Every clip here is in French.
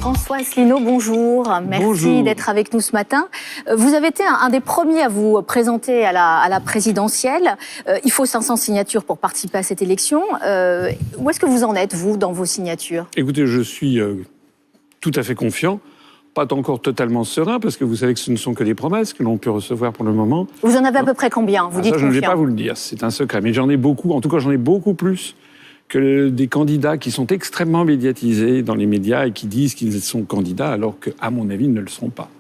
François Asselineau, bonjour. Merci d'être avec nous ce matin. Vous avez été un des premiers à vous présenter à la présidentielle. Il faut 500 signatures pour participer à cette élection. Où est-ce que vous en êtes, vous, dans vos signatures? Écoutez, je suis tout à fait confiant. Pas encore totalement serein, parce que vous savez que ce ne sont que des promesses que l'on peut recevoir pour le moment. Vous en avez à peu près combien? Vous dites ça, je ne vais confiant. pas vous le dire, c'est un secret. Mais j'en ai beaucoup, en tout cas j'en ai beaucoup plus que des candidats qui sont extrêmement médiatisés dans les médias et qui disent qu'ils sont candidats alors qu'à mon avis, ils ne le seront pas.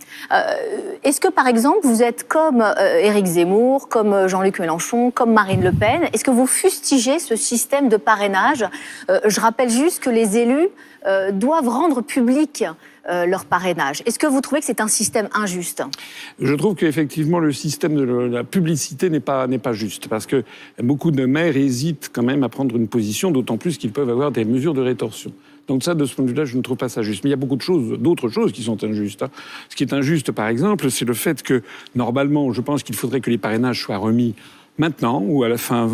Est-ce que, par exemple, vous êtes comme Éric Zemmour, comme Jean-Luc Mélenchon, comme Marine Le Pen? Est-ce que vous fustigez ce système de parrainage? Je rappelle juste que les élus doivent rendre public leur parrainage. Est-ce que vous trouvez que c'est un système injuste? Je trouve qu'effectivement, le système de la publicité n'est pas juste, parce que beaucoup de maires hésitent quand même à prendre une position, d'autant plus qu'ils peuvent avoir des mesures de rétorsion. Donc ça, de ce point de vue-là, je ne trouve pas ça juste. Mais il y a beaucoup d'autres choses qui sont injustes. Ce qui est injuste, par exemple, c'est le fait que, normalement, je pense qu'il faudrait que les parrainages soient remis maintenant, ou à la fin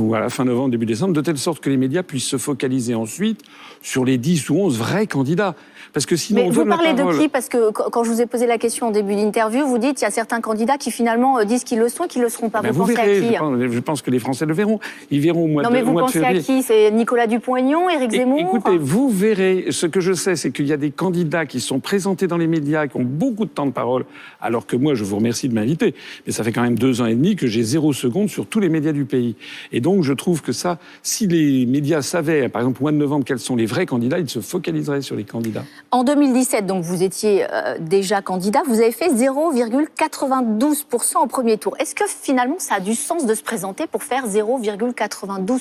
novembre, début décembre, de telle sorte que les médias puissent se focaliser ensuite sur les 10 ou 11 vrais candidats. Parce que sinon, mais vous parlez de qui? Parce que quand je vous ai posé la question en début d'interview, vous dites qu'il y a certains candidats qui finalement disent qu'ils le sont et qu'ils ne le seront pas. Vous pensez verrez, à qui? je pense que les Français le verront. Ils verront au mois de février. Non mais vous pensez à qui? C'est Nicolas Dupont-Aignan, Éric Zemmour? Écoutez, vous verrez. Ce que je sais, c'est qu'il y a des candidats qui sont présentés dans les médias, qui ont beaucoup de temps de parole, alors que moi, je vous remercie de m'inviter. Mais ça fait quand même 2 ans et demi que j'ai 0 seconde sur tous les médias du pays. Et donc, je trouve que ça, si les médias savaient, par exemple, au mois de novembre, quels sont les vrais candidats, ils se focaliseraient sur les candidats. En 2017, donc vous étiez déjà candidat, vous avez fait 0,92% au premier tour. Est-ce que finalement ça a du sens de se présenter pour faire 0,92%?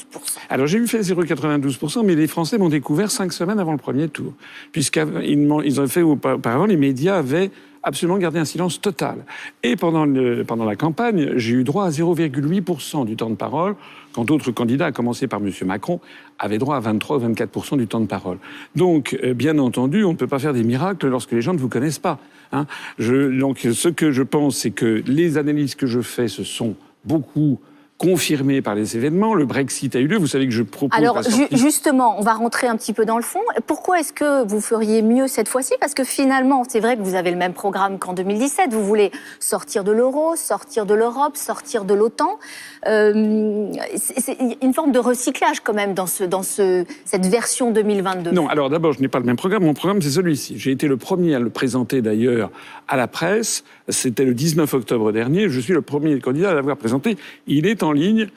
Alors j'ai eu fait 0,92%, mais les Français m'ont découvert 5 semaines avant le premier tour. Puisqu'ils ont fait auparavant, les médias avaient absolument gardé un silence total. Et pendant la campagne, j'ai eu droit à 0,8% du temps de parole, quand d'autres candidats, à commencer par M. Macron, avaient droit à 23 ou 24% du temps de parole. Donc, bien entendu, on ne peut pas faire des miracles lorsque les gens ne vous connaissent pas. Hein. Donc, ce que je pense, c'est que les analyses que je fais, ce sont beaucoup confirmé par les événements. Le Brexit a eu lieu. Vous savez que je propose... Alors, justement, on va rentrer un petit peu dans le fond. Pourquoi est-ce que vous feriez mieux cette fois-ci? Parce que finalement, c'est vrai que vous avez le même programme qu'en 2017. Vous voulez sortir de l'euro, sortir de l'Europe, sortir de l'OTAN. C'est une forme de recyclage quand même dans cette version 2022. Non, alors d'abord, je n'ai pas le même programme. Mon programme, c'est celui-ci. J'ai été le premier à le présenter d'ailleurs à la presse. C'était le 19 octobre dernier. Je suis le premier candidat à l'avoir présenté. Il est en ligne,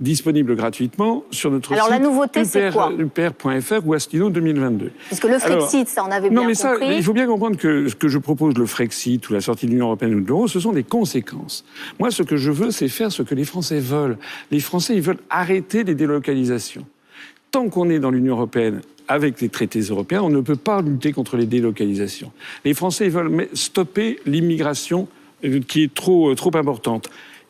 disponible gratuitement sur notre site. Alors la nouveauté, c'est quoi? UPR.fr ou Asselineau 2022. Parce que le Frexit, ça, on avait bien compris. Non, mais il faut bien comprendre que ce que je propose, le Frexit ou la sortie de l'Union européenne ou de l'euro, ce sont des conséquences. Moi, ce que je veux, c'est faire ce que les Français veulent. Les Français, ils veulent arrêter les délocalisations. Tant qu'on est dans l'Union européenne, avec les traités européens, on ne peut pas lutter contre les délocalisations. Les Français, ils veulent stopper l'immigration qui est trop importante.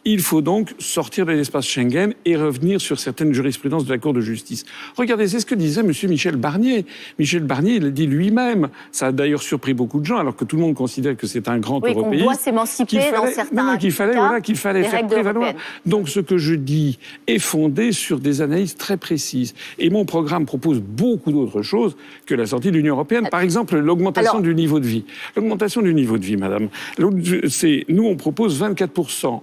Il faut donc sortir de l'espace Schengen et revenir sur certaines jurisprudences de la Cour de justice. Regardez, c'est ce que disait M. Michel Barnier. Michel Barnier, il l'a dit lui-même. Ça a d'ailleurs surpris beaucoup de gens, alors que tout le monde considère que c'est un grand européiste. Oui, qu'on doit s'émanciper dans certains qu'il fallait faire prévaloir. Donc ce que je dis est fondé sur des analyses très précises. Et mon programme propose beaucoup d'autres choses que la sortie de l'Union européenne. Par exemple, l'augmentation du niveau de vie. L'augmentation du niveau de vie, madame. Nous, on propose 24%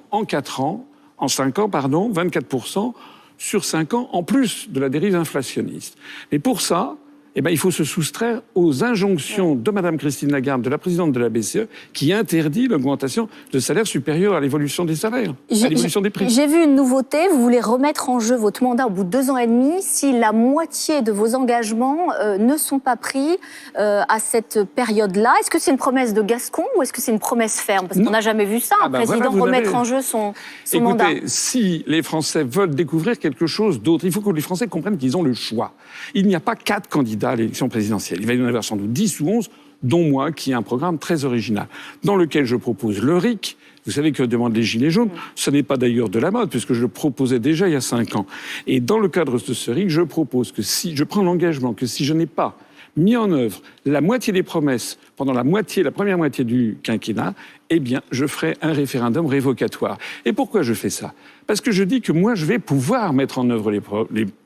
en 5 ans, 24% sur 5 ans, en plus de la dérive inflationniste. Mais pour ça, il faut se soustraire aux injonctions de Mme Christine Lagarde, de la présidente de la BCE, qui interdit l'augmentation de salaires supérieure à l'évolution des salaires, à l'évolution des prix. J'ai vu une nouveauté, vous voulez remettre en jeu votre mandat au bout de 2 ans et demi si la moitié de vos engagements ne sont pas pris à cette période-là. Est-ce que c'est une promesse de Gascon ou est-ce que c'est une promesse ferme? Parce qu'on n'a jamais vu ça, un président remettre en jeu son mandat. Écoutez, si les Français veulent découvrir quelque chose d'autre, il faut que les Français comprennent qu'ils ont le choix. Il n'y a pas 4 candidats à l'élection présidentielle. Il va y en avoir sans doute 10 ou 11, dont moi, qui ai un programme très original, dans lequel je propose le RIC. Vous savez que demandent les Gilets jaunes. Ce n'est pas d'ailleurs de la mode, puisque je le proposais déjà il y a 5 ans. Et dans le cadre de ce RIC, je propose que si je prends l'engagement que si je n'ai pas mis en œuvre la moitié des promesses pendant la première moitié du quinquennat, eh bien, je ferai un référendum révocatoire. Et pourquoi je fais ça? Parce que je dis que moi, je vais pouvoir mettre en œuvre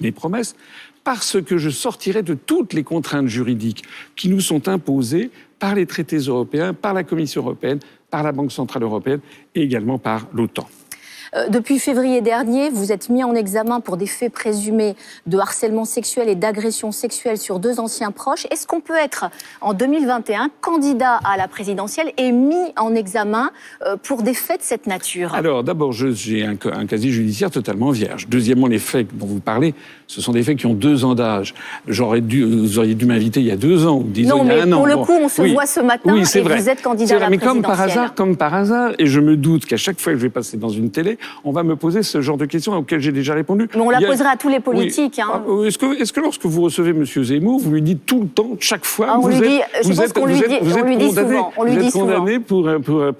mes promesses parce que je sortirai de toutes les contraintes juridiques qui nous sont imposées par les traités européens, par la Commission européenne, par la Banque centrale européenne et également par l'OTAN. Depuis février dernier, vous êtes mis en examen pour des faits présumés de harcèlement sexuel et d'agression sexuelle sur 2 anciens proches. Est-ce qu'on peut être, en 2021, candidat à la présidentielle et mis en examen pour des faits de cette nature? Alors, d'abord, j'ai un casier judiciaire totalement vierge. Deuxièmement, les faits dont vous parlez, ce sont des faits qui ont 2 ans d'âge. Vous auriez dû m'inviter il y a 2 ans, ou disons il y a 1 an. Non, mais pour le coup, on se voit ce matin et vous êtes candidat à la présidentielle. Mais comme par hasard, et je me doute qu'à chaque fois que je vais passer dans une télé, on va me poser ce genre de questions auxquelles j'ai déjà répondu. Mais on la posera à tous les politiques. Oui. Hein. Est-ce que lorsque vous recevez M. Zemmour, vous lui dites tout le temps, chaque fois, vous êtes condamné pour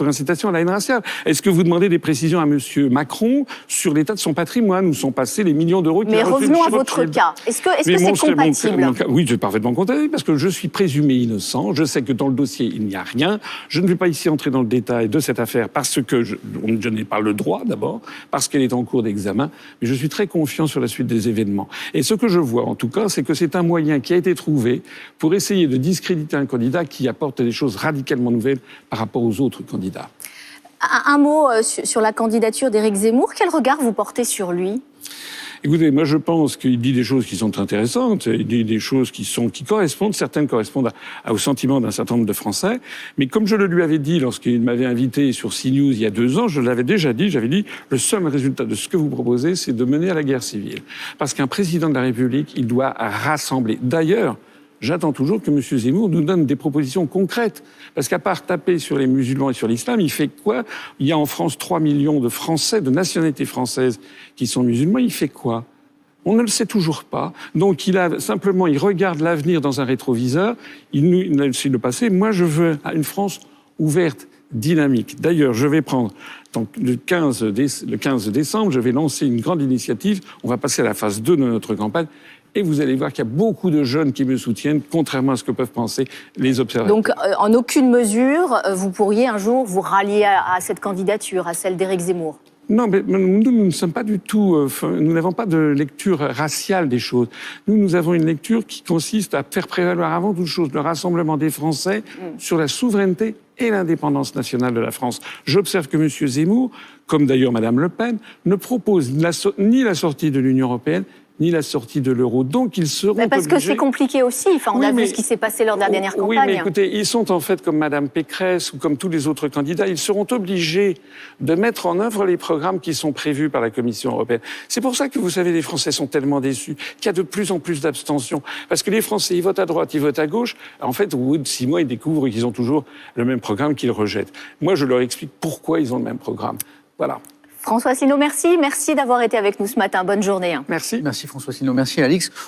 incitation à la haine raciale? Est-ce que vous demandez des précisions à M. Macron sur l'état de son patrimoine, où sont passés les millions d'euros qu'il a reçus? Mais revenons à votre cas. Est-ce que c'est compatible? Oui, c'est parfaitement compatible, parce que je suis présumé innocent. Je sais que dans le dossier, il n'y a rien. Je ne vais pas ici entrer dans le détail de cette affaire parce que je n'ai pas le droit, d'abord, parce qu'elle est en cours d'examen, mais je suis très confiant sur la suite des événements. Et ce que je vois, en tout cas, c'est que c'est un moyen qui a été trouvé pour essayer de discréditer un candidat qui apporte des choses radicalement nouvelles par rapport aux autres candidats. Un mot sur la candidature d'Éric Zemmour. Quel regard vous portez sur lui ? Écoutez, moi je pense qu'il dit des choses qui sont intéressantes, il dit des choses qui correspondent, certaines correspondent au sentiment d'un certain nombre de Français, mais comme je le lui avais dit lorsqu'il m'avait invité sur CNews il y a 2 ans, je l'avais déjà dit, j'avais dit, le seul résultat de ce que vous proposez, c'est de mener à la guerre civile. Parce qu'un président de la République, il doit rassembler. D'ailleurs, j'attends toujours que M. Zemmour nous donne des propositions concrètes. Parce qu'à part taper sur les musulmans et sur l'islam, il fait quoi? Il y a en France 3 millions de Français, de nationalité française, qui sont musulmans. Il fait quoi? On ne le sait toujours pas. Donc il regarde l'avenir dans un rétroviseur. Il a aussi le passé. Moi, je veux une France ouverte, dynamique. D'ailleurs, je vais prendre... Donc, le 15 décembre, je vais lancer une grande initiative. On va passer à la phase 2 de notre campagne. Et vous allez voir qu'il y a beaucoup de jeunes qui me soutiennent, contrairement à ce que peuvent penser les observateurs. Donc, en aucune mesure, vous pourriez un jour vous rallier à cette candidature, à celle d'Éric Zemmour? Non, mais nous ne sommes pas du tout... nous n'avons pas de lecture raciale des choses. Nous avons une lecture qui consiste à faire prévaloir avant toute chose le rassemblement des Français sur la souveraineté et l'indépendance nationale de la France. J'observe que M. Zemmour, comme d'ailleurs Mme Le Pen, ne propose ni la sortie de l'Union européenne, ni la sortie de l'euro. Donc, ils seront obligés... Parce que c'est compliqué aussi. Enfin, on a vu ce qui s'est passé lors de la dernière campagne. Oui, mais écoutez, ils sont en fait comme Mme Pécresse ou comme tous les autres candidats. Ils seront obligés de mettre en œuvre les programmes qui sont prévus par la Commission européenne. C'est pour ça que, vous savez, les Français sont tellement déçus qu'il y a de plus en plus d'abstention. Parce que les Français, ils votent à droite, ils votent à gauche. En fait, au bout de 6 mois, ils découvrent qu'ils ont toujours le même programme qu'ils rejettent. Moi, je leur explique pourquoi ils ont le même programme. Voilà. François Asselineau, merci. Merci d'avoir été avec nous ce matin. Bonne journée. Merci. Merci François Asselineau. Merci Alix.